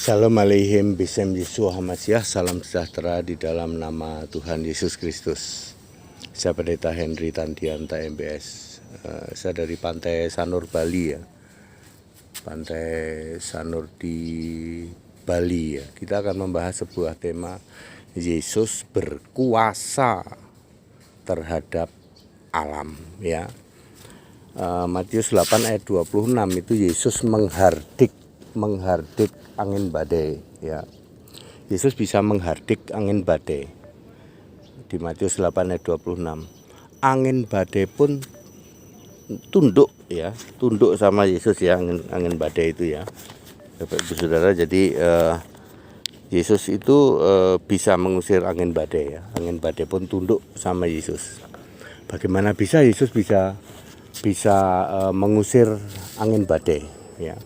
Shalom aleihim bisem Yeshua Hamasyah. Salam sejahtera di dalam nama Tuhan Yesus Kristus. Saya Pendeta Henry Tandianta MBS. Saya dari Pantai Sanur Bali ya. Pantai Sanur di Bali ya. Kita akan membahas sebuah tema, Yesus berkuasa terhadap alam ya. Matius 8 ayat 26 itu Yesus menghardik angin badai ya. Yesus bisa menghardik angin badai. Di Matius 8 ayat 26. Angin badai pun tunduk ya, tunduk sama Yesus ya, angin badai itu ya. Bapak Ibu Saudara, jadi Yesus itu bisa mengusir angin badai ya. Angin badai pun tunduk sama Yesus. Bagaimana bisa Yesus bisa mengusir angin badai ya.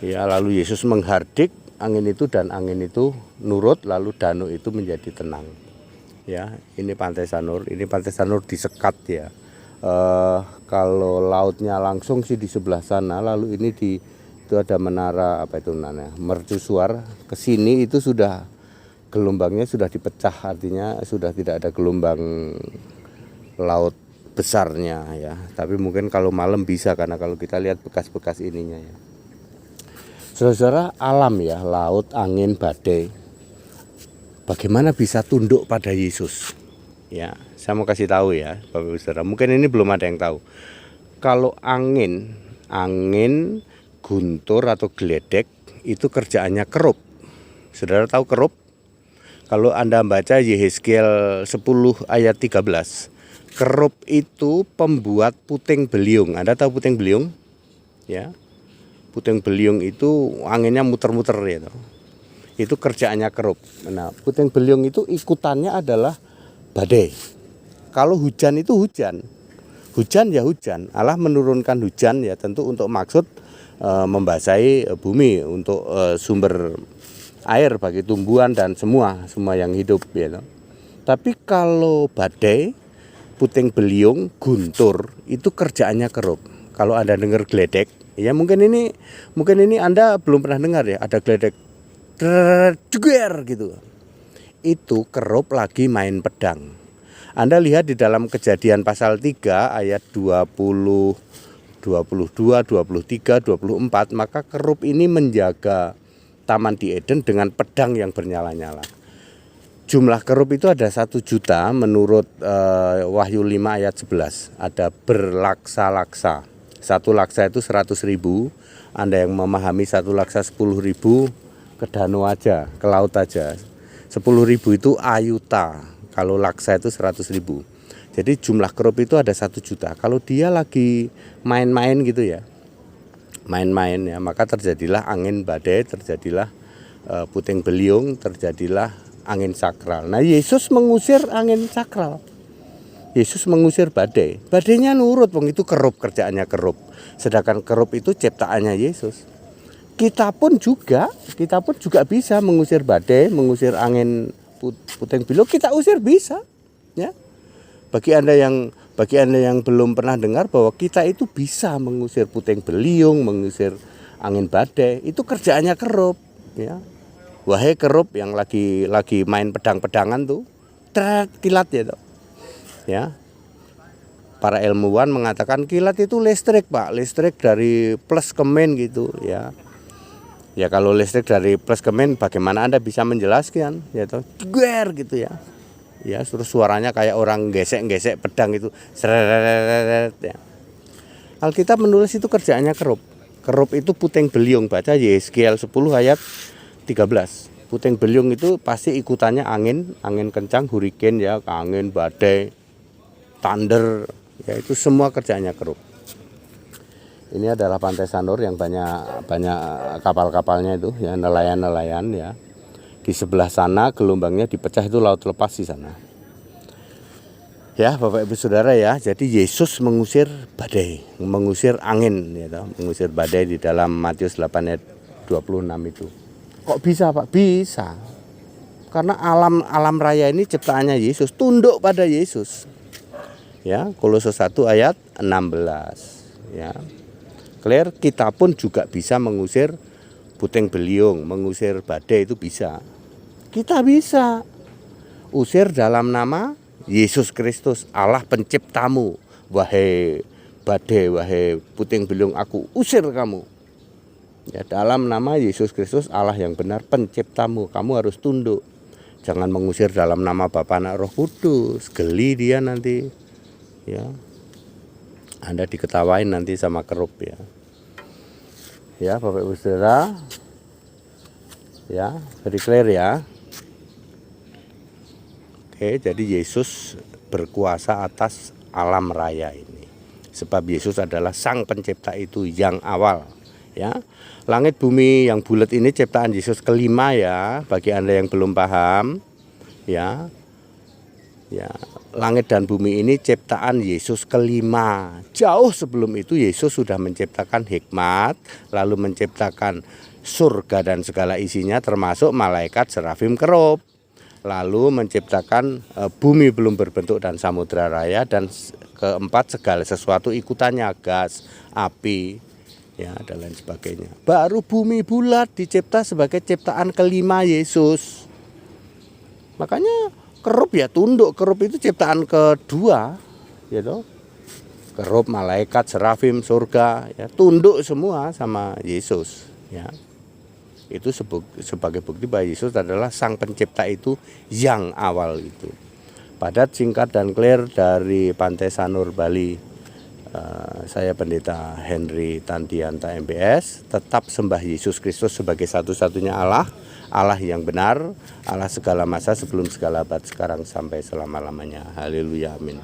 Ya, lalu Yesus menghardik angin itu dan angin itu nurut, lalu danau itu menjadi tenang. Ya, ini Pantai Sanur, disekat ya. Kalau lautnya langsung sih di sebelah sana, lalu ini itu ada menara mercusuar. Ke sini itu sudah gelombangnya sudah dipecah, artinya sudah tidak ada gelombang laut besarnya ya. Tapi mungkin kalau malam bisa, karena kalau kita lihat bekas-bekas ininya ya. Saudara, alam ya, laut, angin, badai, bagaimana bisa tunduk pada Yesus? Ya, saya mau kasih tahu ya, Bapak Ibu Saudara. Mungkin ini belum ada yang tahu. Kalau angin guntur atau geledek itu kerjaannya kerup. Saudara tahu kerup? Kalau Anda baca Yehezkiel 10 ayat 13, kerup itu pembuat puting beliung. Anda tahu puting beliung? Ya. Puting beliung itu anginnya muter-muter ya. Itu kerjaannya kerup. Nah, puting beliung itu ikutannya adalah badai. Kalau hujan itu hujan ya hujan. Allah menurunkan hujan ya tentu untuk maksud membasahi bumi, untuk sumber air bagi tumbuhan dan semua yang hidup ya. Tapi kalau badai, puting beliung, guntur itu kerjaannya kerup. Kalau Anda dengar geledek, ya mungkin ini Anda belum pernah dengar ya, ada geledek jeger gitu. Itu kerup lagi main pedang. Anda lihat di dalam Kejadian pasal 3 ayat 20, 22, 23, 24, maka kerup ini menjaga taman di Eden dengan pedang yang bernyala-nyala. Jumlah kerup itu ada 1 juta menurut Wahyu 5 ayat 11. Ada berlaksa-laksa. 1 laksa itu 100.000. Anda yang memahami 1 laksa 10.000, ke danau aja, ke laut aja. 10.000 itu ayuta. Kalau laksa itu 100.000. Jadi jumlah kerup itu ada 1 juta. Kalau dia lagi main-main gitu ya, main-main ya, maka terjadilah angin badai, terjadilah puting beliung, terjadilah angin sakral. Nah, Yesus mengusir angin sakral. Yesus mengusir badai. Badainya nurut, wong itu kerup, kerjaannya kerup. Sedangkan kerup itu ciptaannya Yesus. Kita pun juga bisa mengusir badai, mengusir angin puting beliung, kita usir bisa. Ya. Bagi Anda yang belum pernah dengar bahwa kita itu bisa mengusir puting beliung, mengusir angin badai, itu kerjaannya kerup. Ya. Wahai kerup yang lagi main pedang-pedangan tuh, kilat ya tuh. Ya, para ilmuwan mengatakan kilat itu listrik, Pak, listrik dari plus ke min gitu ya. Ya, kalau listrik dari plus ke min, bagaimana Anda bisa menjelaskan ya toh, jeger gitu ya. Ya, terus suaranya kayak orang gesek-gesek pedang itu, seret ya. Alkitab menulis itu kerjaannya kerup. Kerup itu puting beliung, baca Yehezkiel 10 ayat 13. Puting beliung itu pasti ikutannya angin kencang, hurricane ya, angin badai, thunder, ya itu semua kerjaannya kerup. Ini adalah Pantai Sanur yang banyak kapal-kapalnya itu ya, nelayan ya. Di sebelah sana gelombangnya dipecah, itu laut lepas di sana. Ya, Bapak Ibu Saudara ya, jadi Yesus mengusir badai, mengusir angin ya, mengusir badai di dalam Matius 8 ayat 26 itu. Kok bisa, Pak? Bisa. Karena alam raya ini ciptaannya Yesus, tunduk pada Yesus. Ya, Kolose 1 ayat 16 ya. Clear, kita pun juga bisa mengusir puting beliung, mengusir badai itu bisa. Kita bisa usir dalam nama Yesus Kristus, Allah penciptamu. Wahai badai, wahai puting beliung, aku usir kamu. Ya, dalam nama Yesus Kristus, Allah yang benar penciptamu, kamu harus tunduk. Jangan mengusir dalam nama Bapa, Anak, Roh Kudus. Geli dia nanti. Ya. Anda diketawain nanti sama kerup ya. Ya, Bapak Ibu Saudara. Ya, very clear ya. Oke, jadi Yesus berkuasa atas alam raya ini. Sebab Yesus adalah sang pencipta itu yang awal. Ya, langit bumi yang bulat ini ciptaan Yesus kelima ya, bagi Anda yang belum paham ya. Ya, langit dan bumi ini ciptaan Yesus kelima. Jauh sebelum itu Yesus sudah menciptakan hikmat, lalu menciptakan surga dan segala isinya termasuk malaikat, serafim, kerub. Lalu menciptakan bumi belum berbentuk dan samudra raya, dan keempat segala sesuatu ikutannya, gas, api, ya, dan lain sebagainya. Baru bumi bulat dicipta sebagai ciptaan kelima Yesus. Makanya kerub ya tunduk, kerub itu ciptaan kedua, gitu. Kerub, malaikat, serafim, surga, ya, tunduk semua sama Yesus, ya. Itu sebagai bukti bahwa Yesus adalah sang pencipta itu yang awal itu. Padat, singkat, dan clear dari Pantai Sanur, Bali. Saya Pendeta Henry Tandianta MBS. Tetap sembah Yesus Kristus sebagai satu-satunya Allah, Allah yang benar, Allah segala masa, sebelum segala abad, sekarang sampai selama-lamanya. Haleluya, amin.